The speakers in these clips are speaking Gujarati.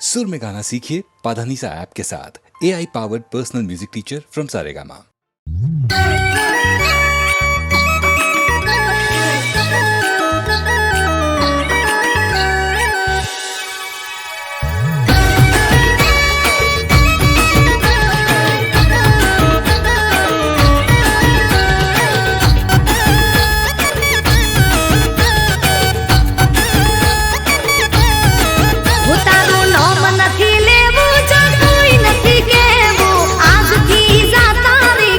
सुर में गाना सीखिए पाधानीसा ऐप के साथ। AI powered personal music teacher from Saregama. નથી લેવું જો કોઈ નથી કેવું આજથી જાતા રે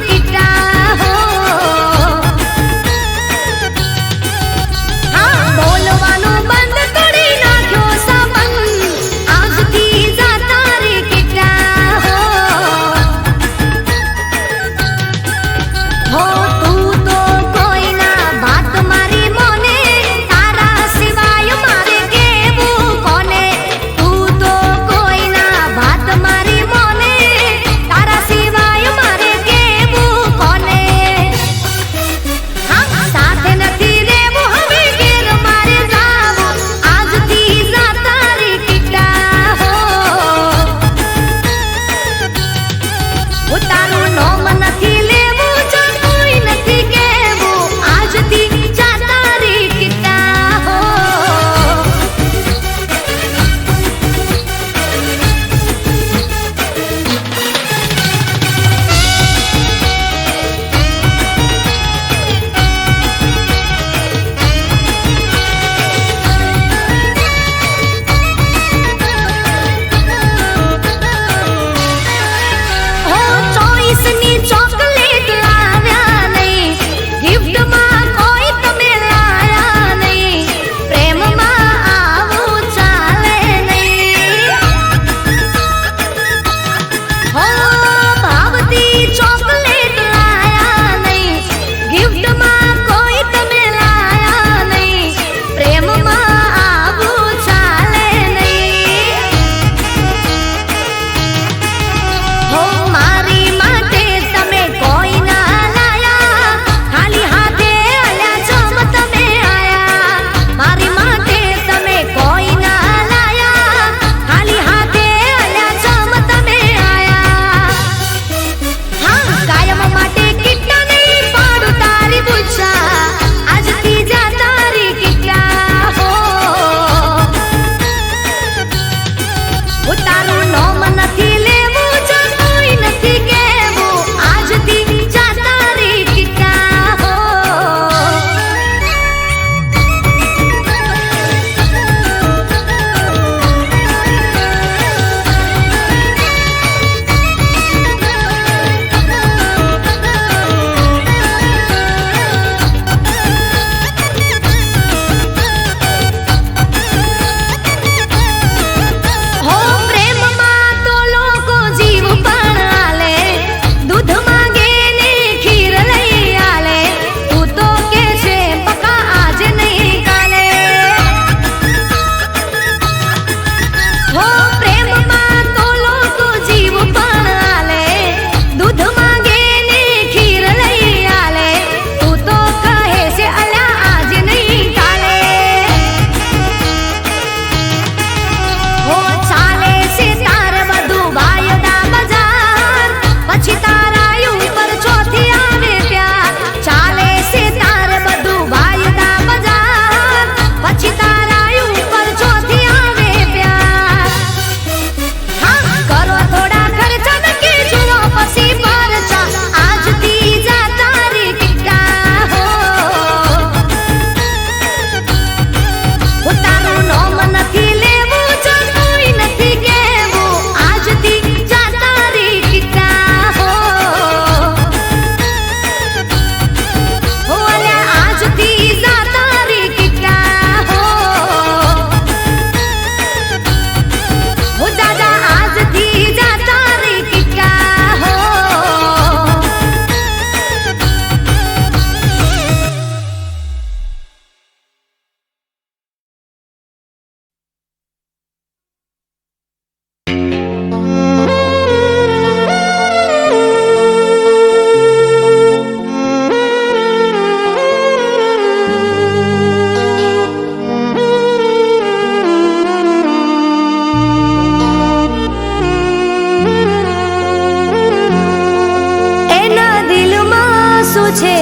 છે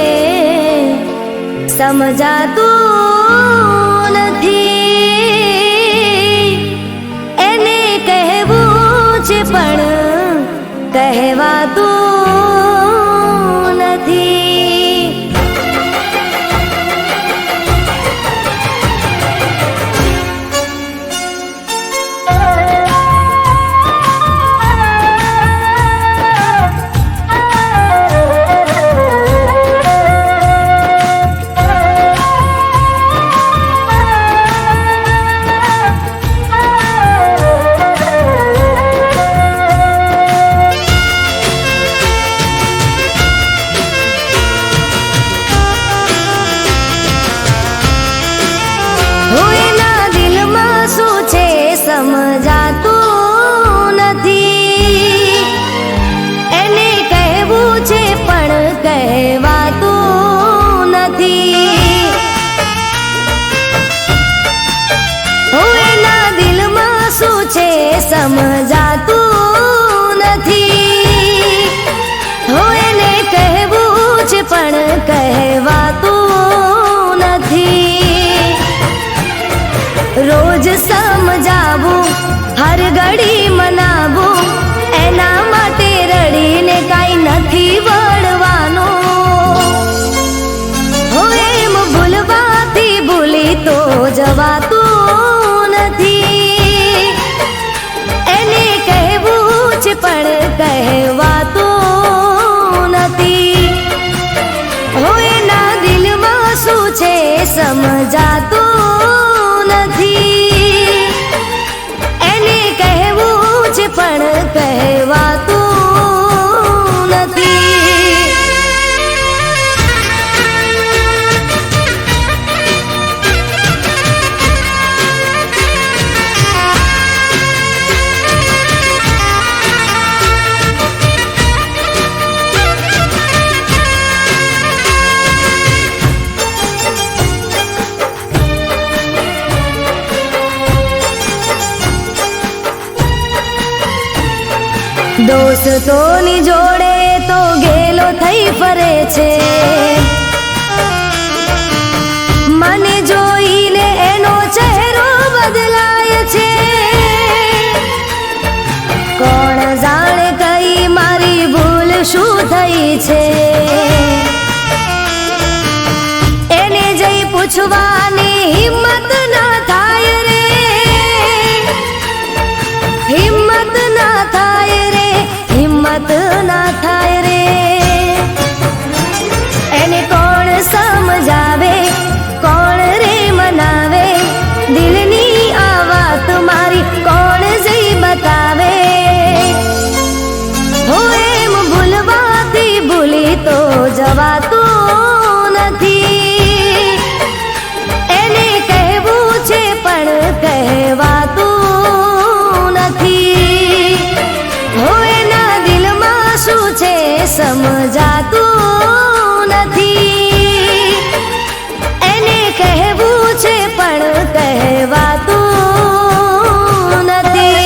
સમજાતું નથી. એને કહેવું છે પણ કહેવાતું નથી. સમજાતું નથી. એને કહેવું છે પણ કહેવાતું નથી. એના દિલમાં શું છે સમજાતું નથી. એને કહેવું છે પણ કહેવાતું નથી. રોજ સમજાવું, હર ઘડી મનાવું, એના માટે રડીને કાંઈ નથી વળવાનું. એમ ભૂલવાથી ભૂલી તો જવાતું નથી. એને કહેવું છે પણ કહેવાતું નથી. એના દિલમાં શું છે સમજાતું નથી. એને કહેવું છે પણ કહેવાતું નથી. દોસ્તોની જોડે તો ગેલો થઈ ફરે છે. મને જોઈને એનો ચહેરો બદલાય છે. કોણ જાણે કઈ મારી ભૂલ શું થઈ છે. એને જઈ પૂછવાની હિંમત ના થાય રે. હિંમત ના થાય રે. હિંમત ના થાય રે. એને કોણ સમજાવે, કોણ રે મનાવે. દિલની આ વાત મારી કોણ જઈ બતાવે. એમ ભૂલવાથી ભૂલી તો જવાતું નથી. એને કહેવું છે પણ કહેવાતું નથી. એના દિલમાં શું છે સમજાતું નથી. એને કહેવું છે પણ કહેવાતું નથી.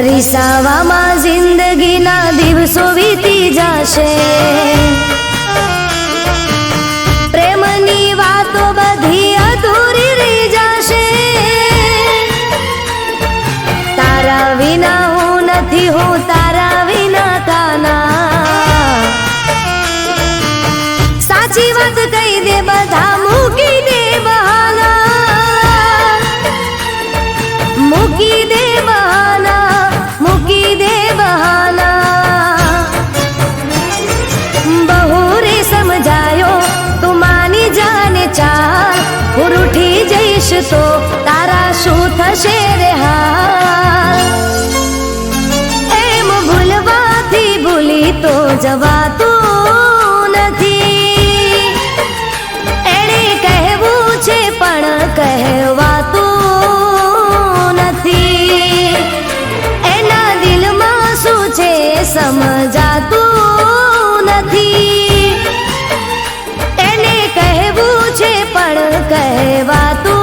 રીસાવામાં જિંદગીના દિવસો વીતી જશે. પ્રેમની વાતો બધી અધૂરી રહી જશે. તારા વિના હું નથી, હું તારા વિના તાના. સાચી વાત કહી દે, બધા મૂકી દે બહાના. મૂકી દે બહાના, મૂકી દે બહાના. બહુ રે સમજાયો તું માની જાને ચાલ. હું રૂઠી જઈશ તો તારા શું થશે રે હાલ. એમ ભૂલવાથી ભૂલી તો જવાતું નથી. એણે કહેવું છે સમજાતું નથી. એને કહેવું છે પણ કહેવાતું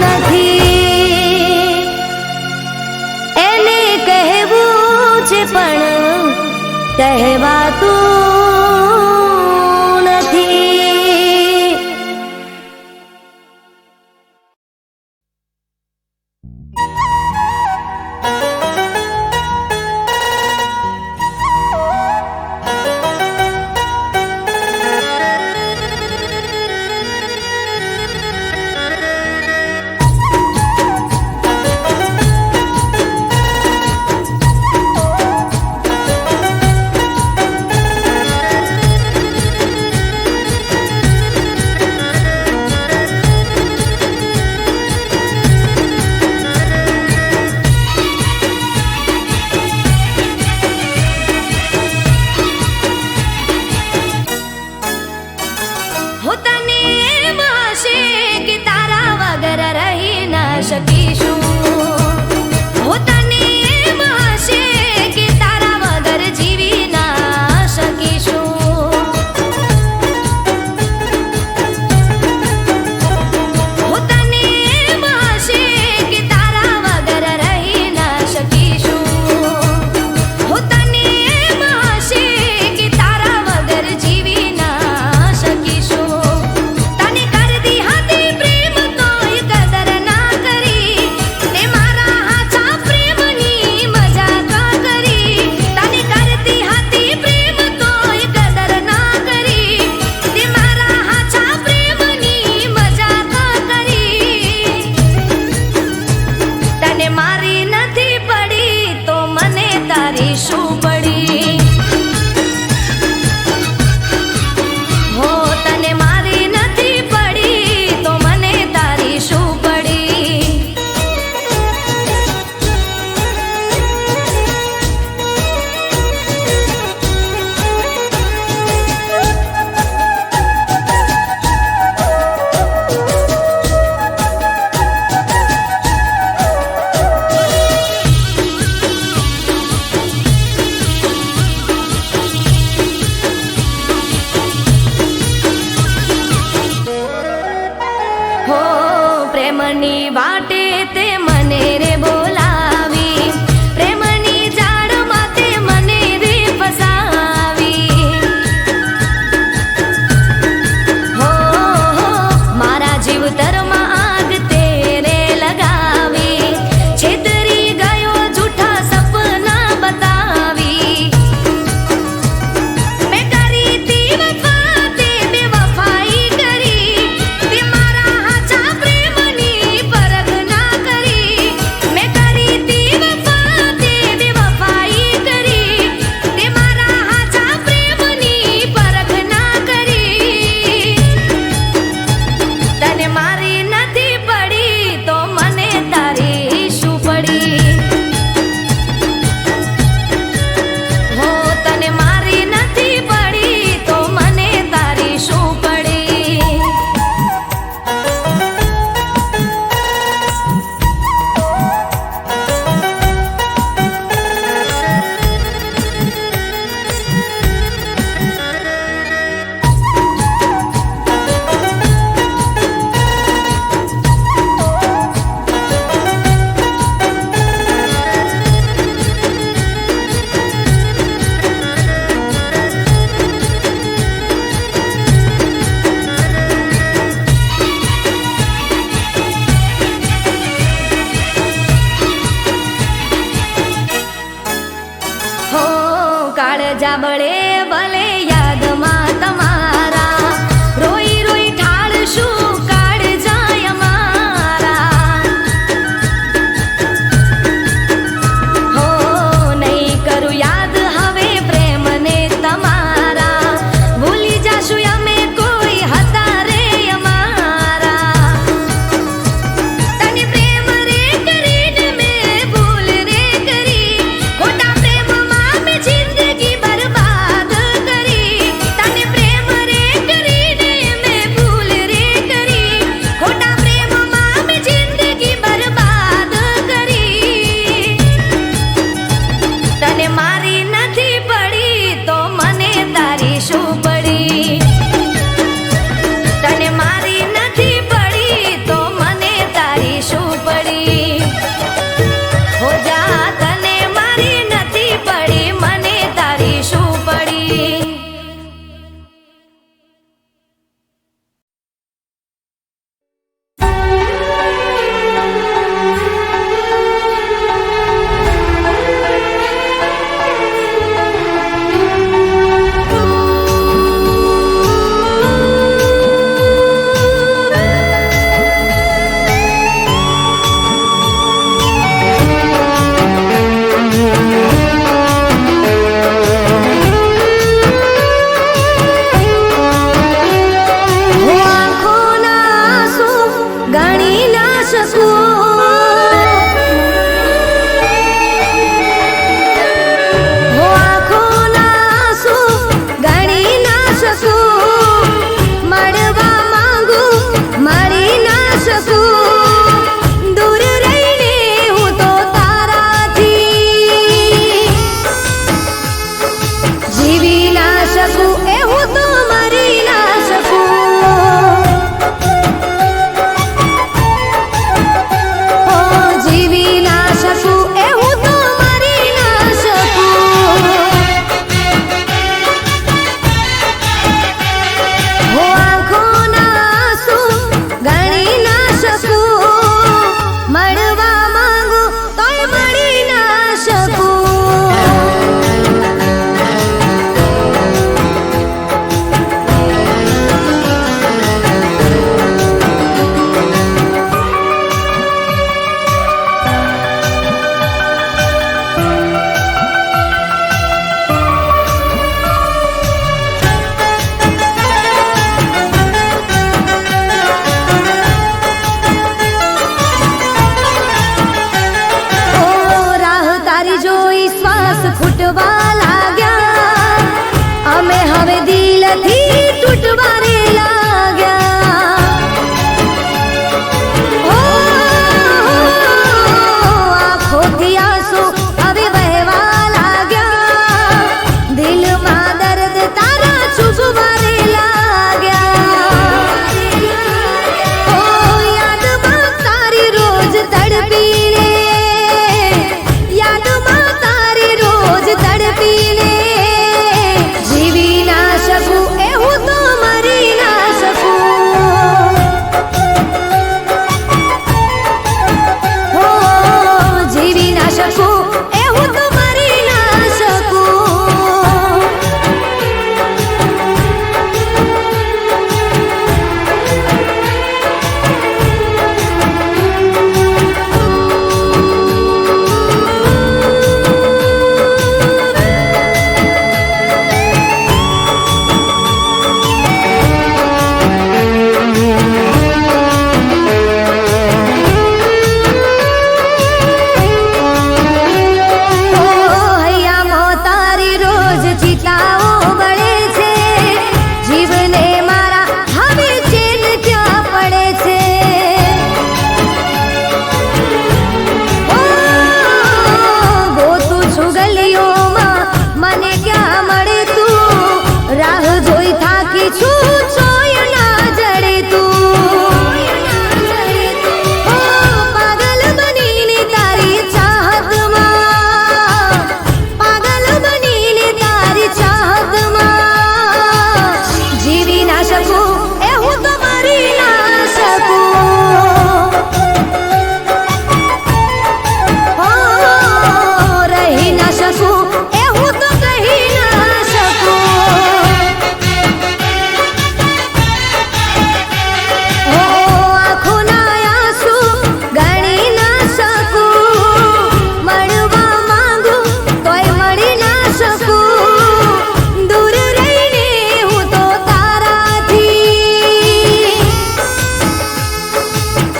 નથી. એને કહેવું છે પણ કહેવાતું નથી. શકીશું. હું તને એમ હશે કે તારા વગર જીવી ના શકીશું. હું તને એમ હશે કે તારા વગર રહી ના શકીશું. હું તને એમ હશે કે તારા વગર જીવી ના શકીશું. તને કરતી હતી પ્રેમ તોય કદર ના કરી. તે મારા હાચા પ્રેમની મજાક કરી. તને કરતી હતી પ્રેમ તોય કદર ના કરી. તે મારા હાચા પ્રેમની મજાક કરી. તને મારી નથી પડી તો મને તારી શું પડી. હો તને મારી નથી પડી તો મને તારી શું પડી. હો પ્રેમની વાટે તે મને રે બોલાવી. પ્રેમની જાળમાં તે મને રે ફસાવી. હો મારા જીવતરમાં આગ તેરે લગાવી. છેતરી ગયો જૂઠા સપના બતાવી. મેં કરી તી વફા તે બેવફાઈ કરી. તે મારા હાચા પ્રેમની પરખ ના કરી. મેં કરી તી વફા તે બેવફાઈ કરી. તે મારા હાચા પ્રેમની પરખ ના કરી. તને મારી નથી પડી તો મને તારી શું પડી. હો તને મારી નથી પડી તો મને તારી શું પડી. હો કાળજા બળે ભલે યાદમાં તમારા. રોઈ રોઈ ઠાળશું કાળજાય અમારા. હો નહીં કરું યાદ હવે પ્રેમને તમારા. ભૂલી જાશું અમે કોઈ હતા રે અમારા. તને પ્રેમ રે કરીને મેં ભૂલ રે કરી. ખોટા પ્રેમમાં મેં જિંદગી બરબાદ કરી. ચિતાઓ બળે છે જીવને મારા હવે ચેન ક્યાં પડે છે ગોતું છું ગલીઓમાં મને ક્યાં મળે તું રાહ જોઈ થાકી છું ચોય ના જડે તું પાગલ બનીને તારી ચાહતમાં પાગલ બનીને તારી ચાહતમાં જીવી ના શકું એ હું તો મરી ના શકું રહી ના શકું એ હું તો કહી ના શકું આંખોના આંસુ ગણી ના શકું મળવા માંગુ તોય મળી ના શકું દૂર રહીને હું તો તારાથી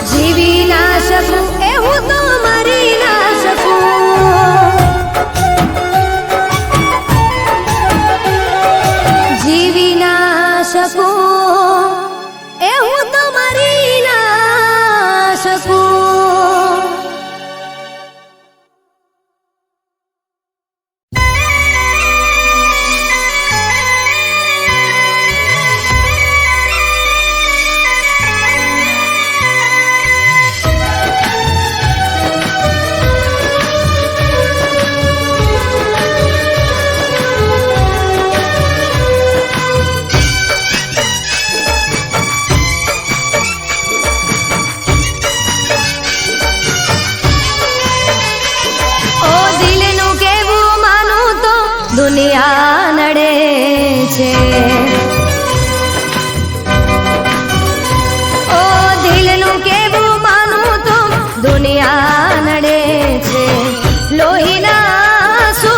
જીવી ના શકું એ હું તો મરી ના શકું જીવી ના શકું એ હું તો મરી ના શકું ઓ દિલનું કેવું માનું તો દુનિયા નડે છે ઓ દિલનું કેવું માનું તો દુનિયા નડે છે લોહીના આંસુ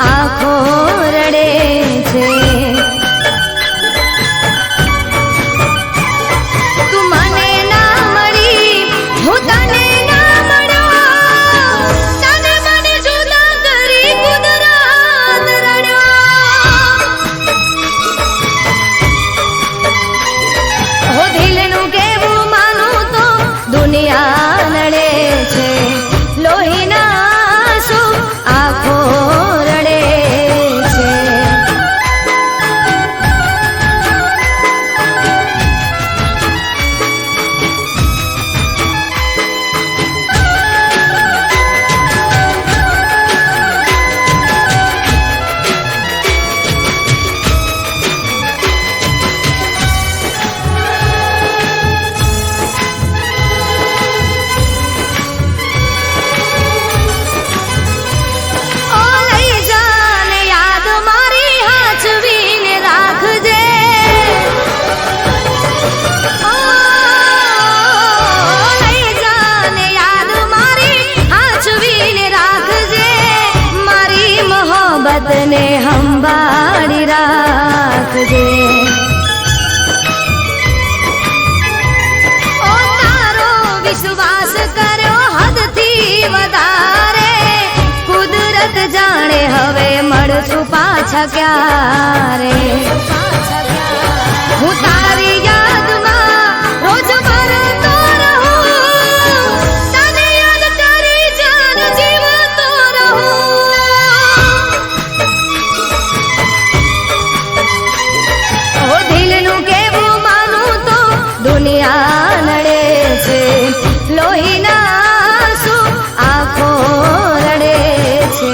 આંખો રડે છે તું મને ના મળી હું તને ના મળ્યો તને મને જુદા કરી કુદરત રડ્યો હો દિલનું કેવું માનું તો દુનિયા નડે છે લોહીના આંસુ આંખો રડે છે ઓ લઈ જાને યાદ મારી હાચવીને રાખજે ઓ લઈ જાને યાદ મારી હાચવીને રાખજે મારી મોહબ્બતને સંભાળી રાખજે ઓ તારો વિશ્વાસ કર્યો હદથી વધારે કુદરત જાણે હવે મળશું પાછા ક્યારે હું તારી યાદમાં રોજ મરતો રહું તને યાદ કરી જાન જીવતો રહું ઓ દિલનું કેવું માનું તો દુનિયા નડે છે લોહીના આંસુ આંખો રડે છે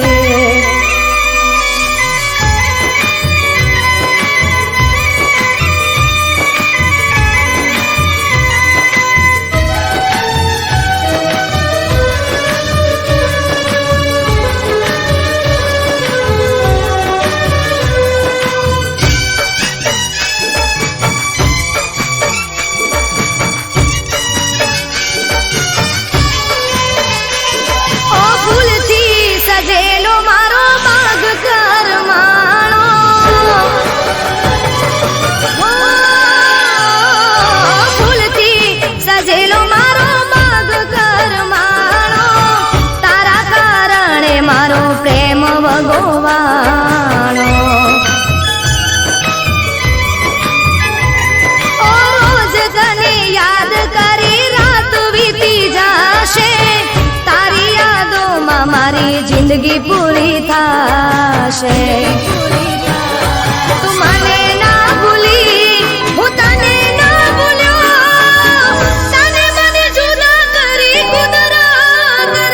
બધી પૂરી થાશે તું મને ના ભૂલી હું તને ના ભૂલ્યો તને મને જુદા કરી કુદરત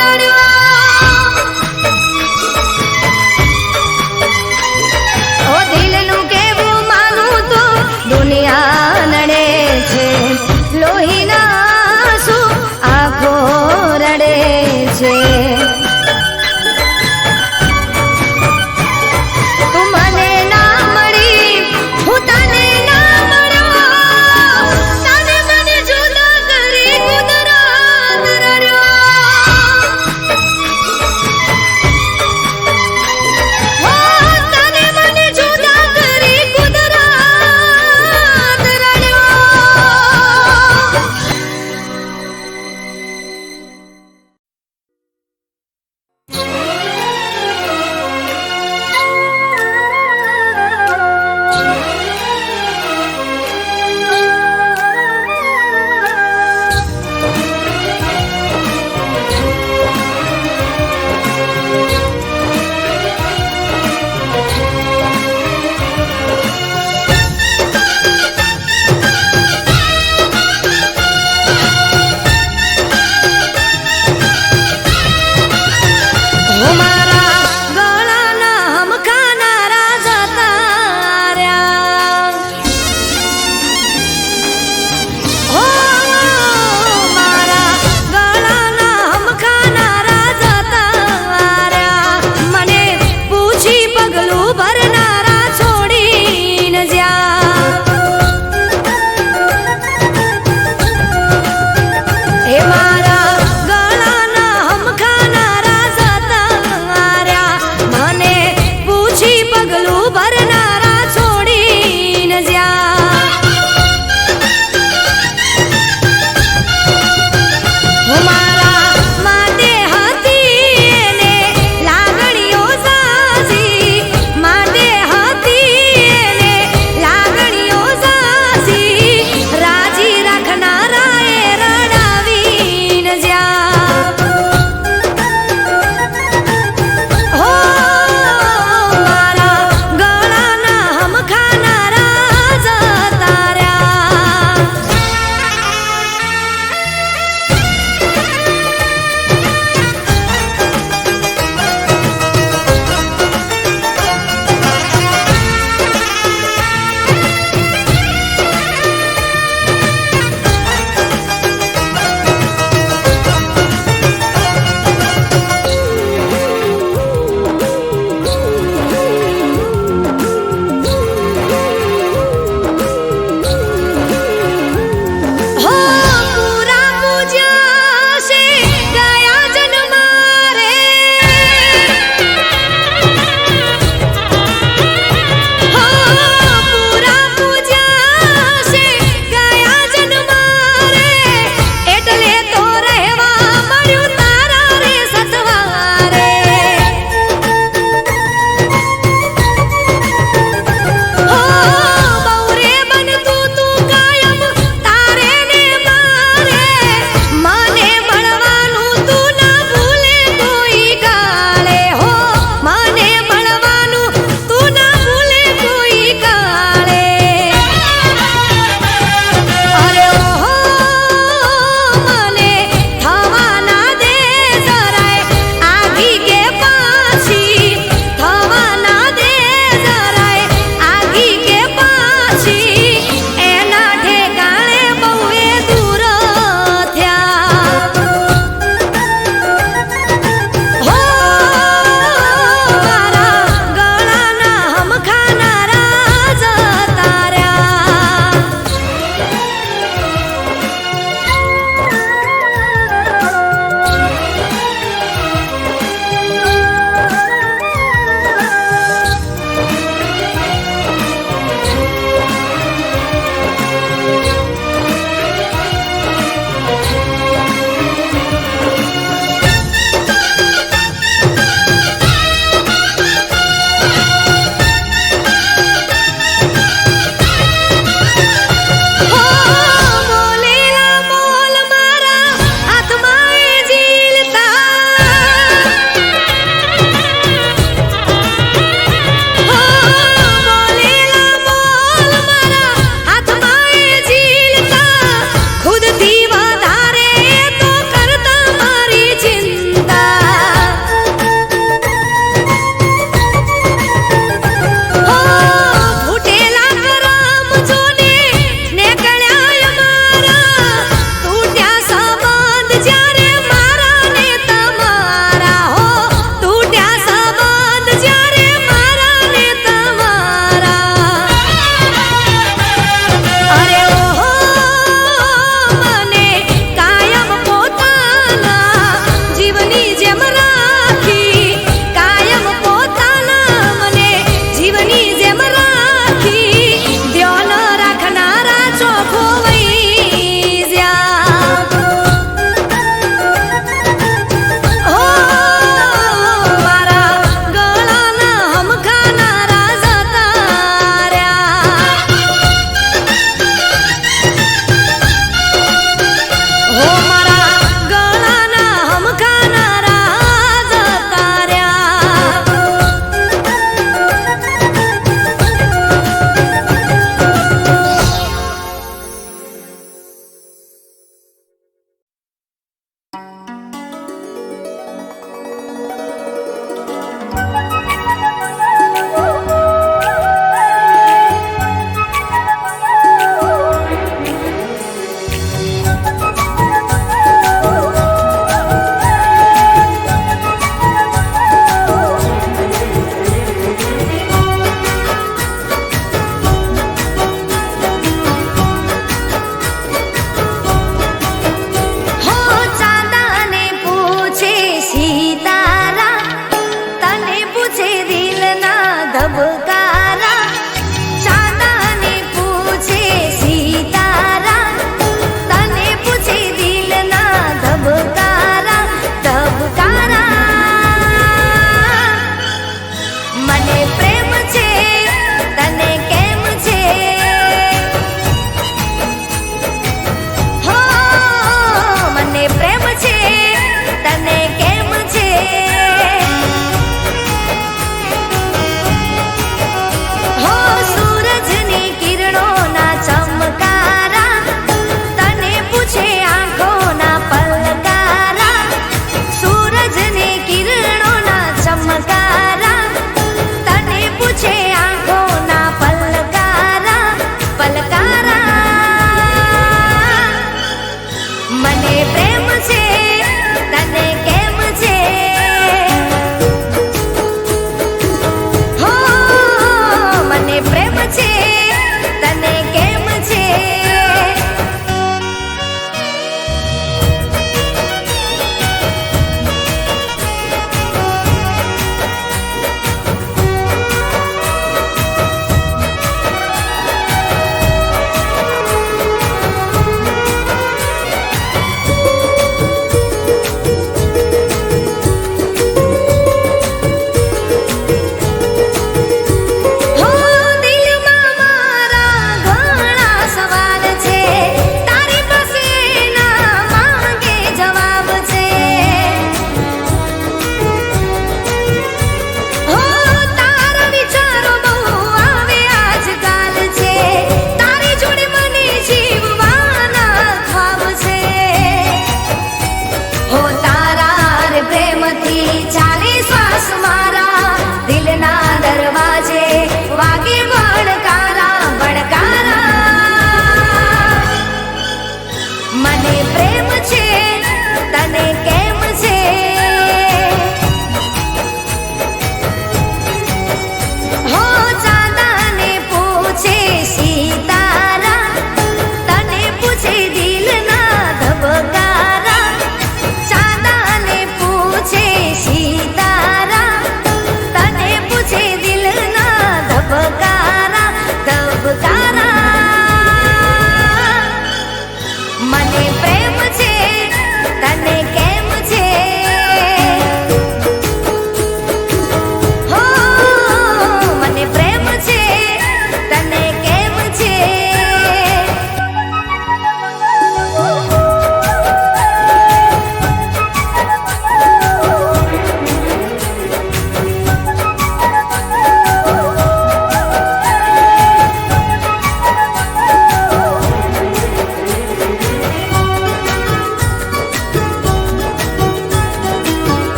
રડ્યો ઓ દિલનું કેવું માનું તો દુનિયા નડે છે લોહીના આંસુ આંખો રડે છે તું મને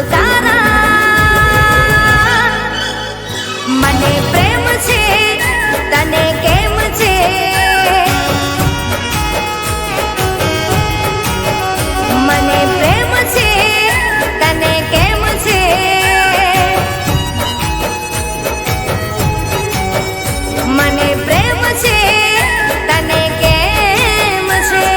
ધબકારા. મને પ્રેમ છે તને કેમ છે, મને પ્રેમ છે તને કેમ છે, મને પ્રેમ છે તને કેમ છે.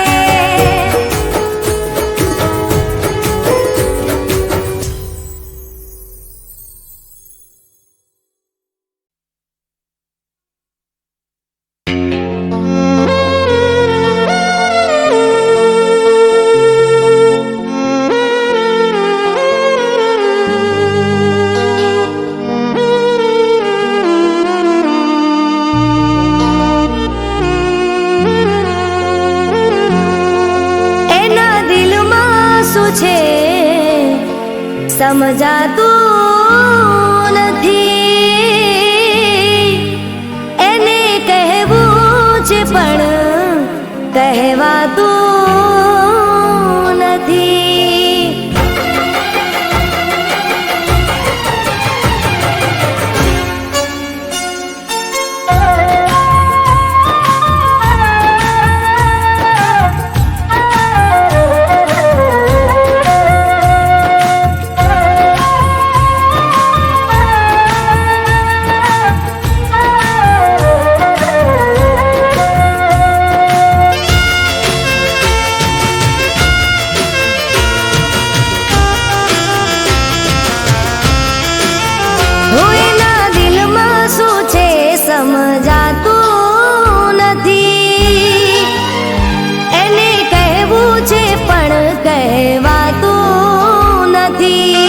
એના દિલમાં શું છે સમજાતું નથી, એને કહેવું છે પણ કહેવાતું નથી. એના દિલમાં શું છે સમજાતું નથી, એને કહેવું છે પણ કહેવાતું નથી.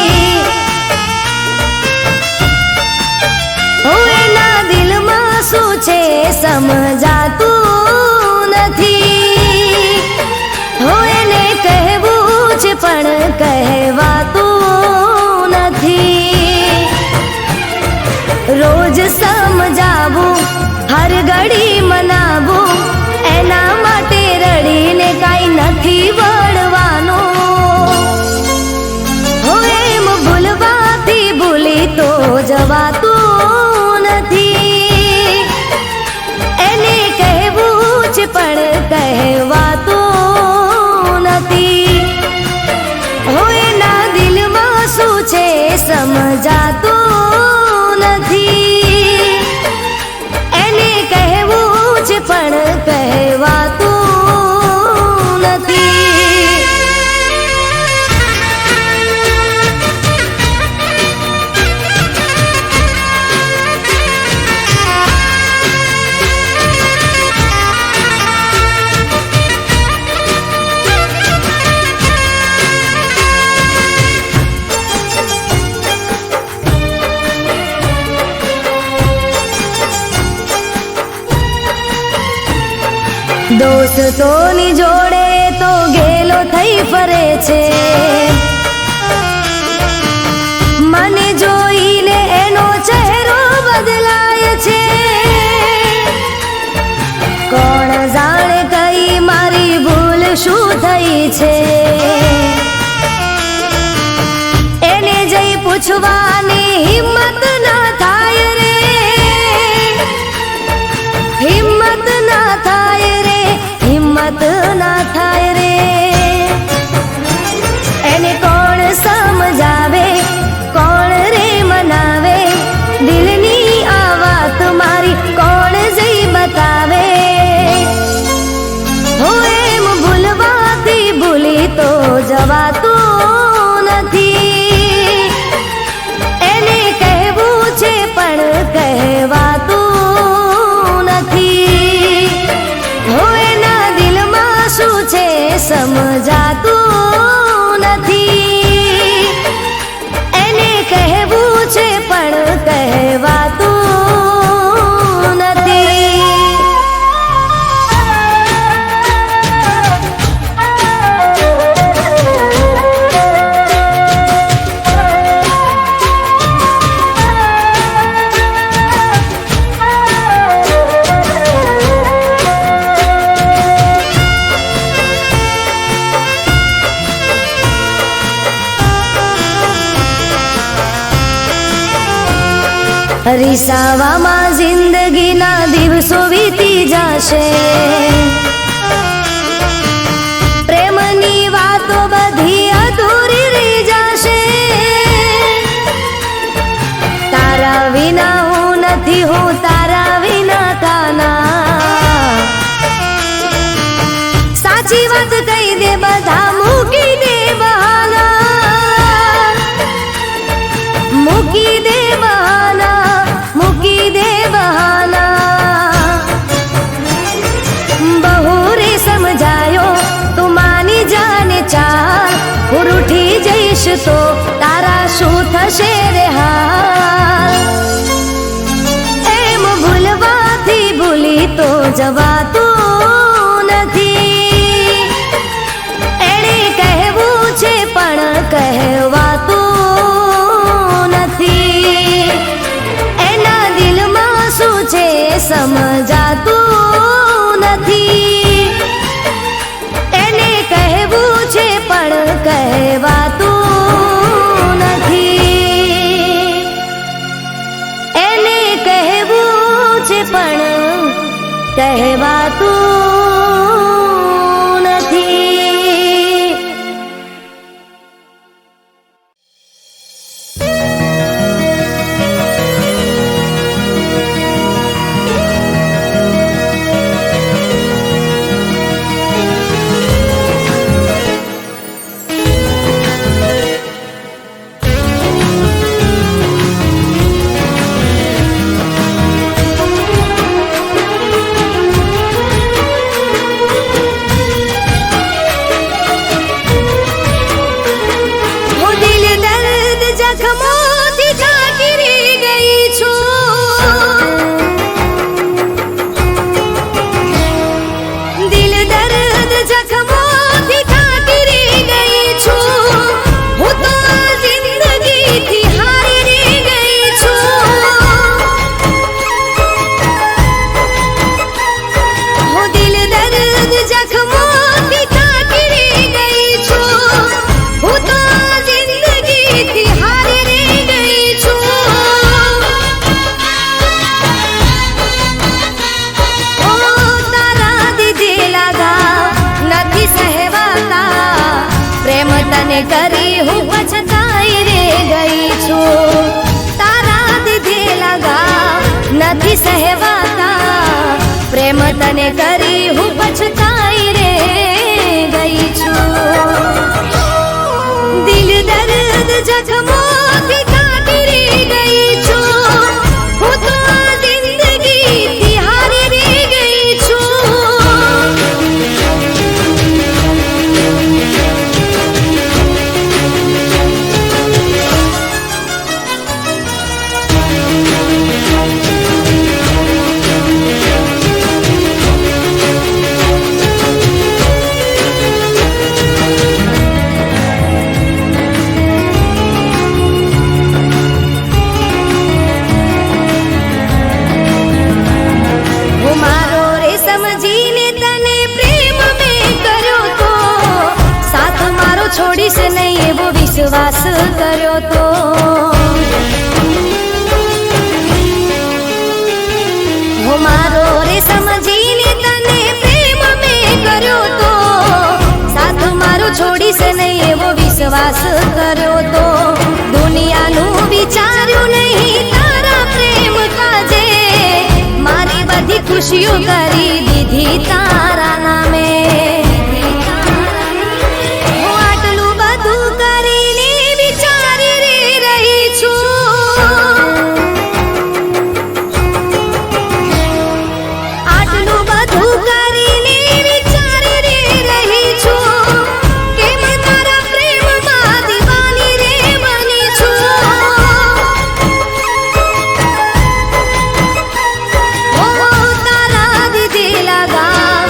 એના દિલમાં શું છે સમજાતું નથી, એને કહેવું છે પણ કહેવાતું નથી. રોજ સમજાવું હર ઘડી મનાવું, એના માટે રડીને કાંઈ નથી વળવાનું. એમ ભૂલવાથી ભૂલી તો જવાતું નથી, એને કહેવું છે પણ કહેવાતું નથી. એના દિલમાં શું છે સમજાતું નથી, એને કહેવું છે પણ કહેવાતું નથી. દોસ્તોની જોડે તો ગેલો થઈ ફરે છે, મને જોઈને એનો ચહેરો બદલાય છે. કોણ જાણે કઈ મારી ભૂલ શું થઈ છે, એને જઈ પૂછવાની હિંમત ના થાય રે, હિંમત ના થાય રે, હિંમત ના થાય રે. એને કોણ સમજાવે, કોણ રે મનાવે, દિલની આ વાત મારી કોણ જઈ બતાવે. એમ ભૂલવાથી ભૂલી તો જવાતું નથી, અરીસાવામાં જિંદગીના દિવસો વીતી જશે, પ્રેમની વાતો બધી અધૂરી રહી જશે. તારા વિના હું નથી, હું તારા વિના તાના. સાચી વાત કહી દે, બધા મૂકી દે બહાના, મૂકી દે બહાના, મૂકી દે બહાના. બહુ રે સમજાયો તું માની જાને ચાલ, હું રૂઠી જઈશ તો તારા શું થશે રે હાલ. એમ ભૂલવાથી ભૂલી તો જવાતું નથી, એણે કહેવું છે પણ કહેવાતું નથી. એના દિલમાં શું છે સમજાતું નથી, એને કહેવું છે પણ કહેવાતું નથી, એને કહેવું છે પણ કહેવાતું નથી. હું દિલ દર્દ જખમોથી ઢાંકી ગઈ છું, દિલ દર્દ જખમોથી ઢાંકી ગઈ છું. હું તો આ જિંદગીથી હારી ગઈ છું. હું દિલ દર્દ જખમોથી ઢાંકી ગઈ છું. હું તો આ જિંદગીથી હારી ગઈ છું. ઓ તારા દીધેલા ઘા નથી સહેવાતા, પ્રેમ તને કરી હું પછતાઈ રે ગઈ છું. તારા દીધેલા ઘા નથી સહેવાતા, પ્રેમ તને કરી હું પછતાઈ રે ગઈ છું. દિલ દર્દ જખમોથી ઢાંકી ગઈ છું. હું તો આ જિંદગીથી હારી ગઈ છું. હું મારો રે સમજીને તને પ્રેમ મેં કર્યો તો, સાથ મારો છોડીશ નહીં એવો વિશ્વાસ કર્યો તો. હું મારો રે સમજીને તને પ્રેમ મેં કર્યો તો, સાથ મારો છોડીશ નહીં એવો વિશ્વાસ કર્યો તો. દુનિયાનું વિચાર્યું નહીં તારા પ્રેમ કાજે, મારી બધી ખુશીઓ કરી દીધી તારા નામે. હું આટલું બધું કરીને વિચારી રહી છું, આટલું બધું કરીને વિચારી રહી છું, કેમ તારા પ્રેમમાં દીવાની રે બની છું. ઓ તારા દીધેલા ઘા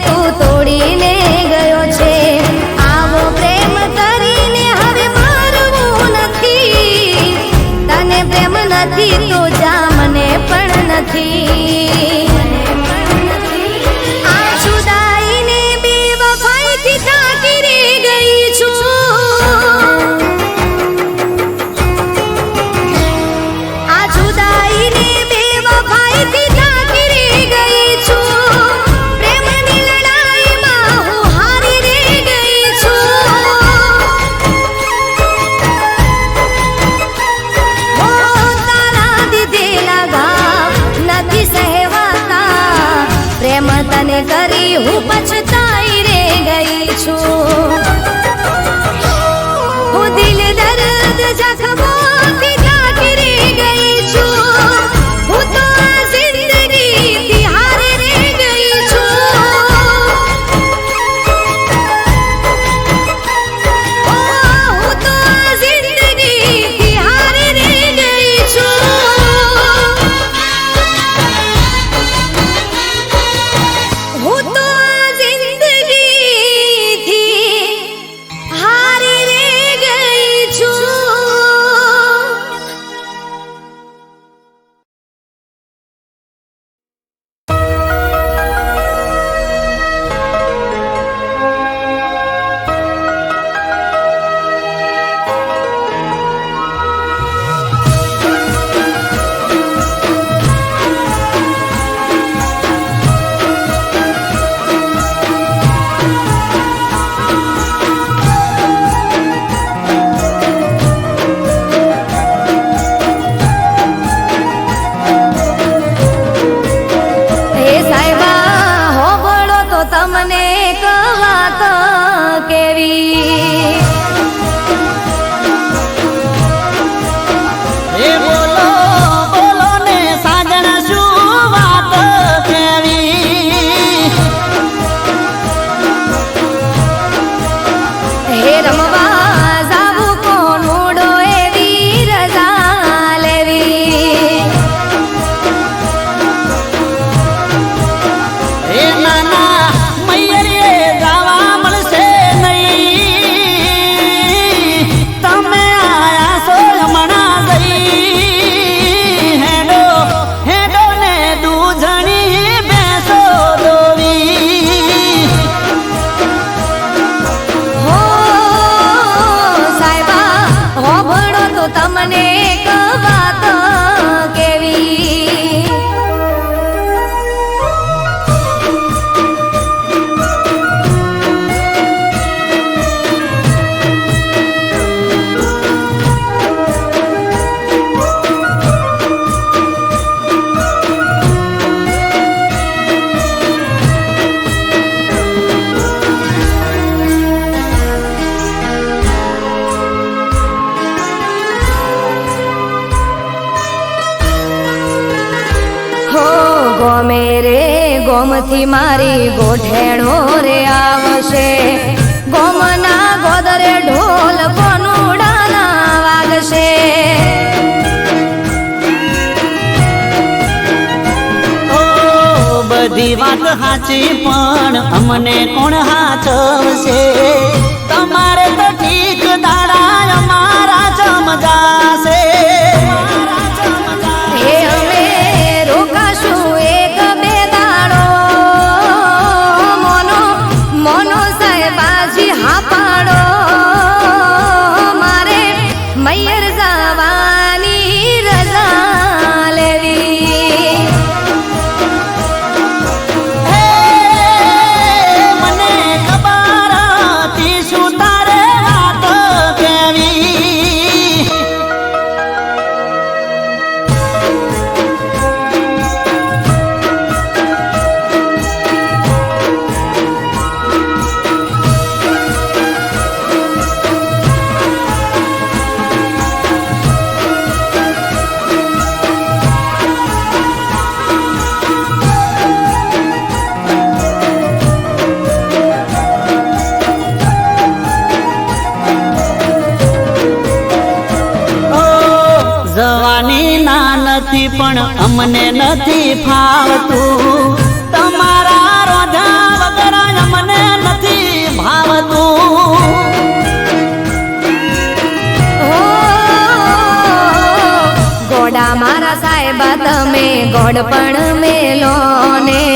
તું તોડીને ગયો છે. આવો પ્રેમ કરીને હવે મારવું નથી. તને પ્રેમ નથી તો જા, મને પણ નથી. આ જુદાઈને બેવફાઈથી થાકી રે ગઈ છું. આ જુદાઈને બેવફાઈથી થાકી રે ગઈ છું. પ્રેમની લડાઈમાં હું હારી રે ગઈ છું. હો તારા દીધેલા ઘાવ નથી સહેવાતા. પ્રેમ તને કરી હું પછતાઈ રે ગઈ છું. હું દિલ દર્દ જખમોથી થાકી રે ગઈ છું. હું તો આ જિંદગીથી હારી રે ગઈ છું. હું તો આ જિંદગીથી હારી રે ગઈ છું. હું તો આ જિંદગીથી હારી રે ગઈ છું. હે સાહેબા હોબળો તો તમને એક વાત કેવી. એ બોલો બોલો ને સાજણ શું વાત કેવી. હે રમવા જાવું કોનુડો એવી રજા લેવી. એ નાના મૈયરે ગાવા મળશે નહીં. તમે આયા છો હમણાં જઈ. હેડો હેડો ને દૂધણી બેસો દોવી. હો સાહેબા હોબળો તો તમને એક વાત કેવી. હો ગોમે રે ગોમથી મારી ગોઠેણો રે આવશે. ગોમના ગોદરે ઢોલ કોનુડાના વાગશે. ઓ બધી વાત સાચી પણ અમને કોણ હાચવશે. તમારે તો ઠીક દાડા અમારા જમજાશે. હે અમે રોકાશું એક બે દાડો. મોનો મોનો સાહેબાજી હા પાડો. મારે મૈયર જવાની રજા લેવી. હે મને ખબર હતી શું તારે વાત કેવી. નથી પણ અમને નથી ફાવતું તમારા રોજા વગર ને ગોળ પણ મેલો ને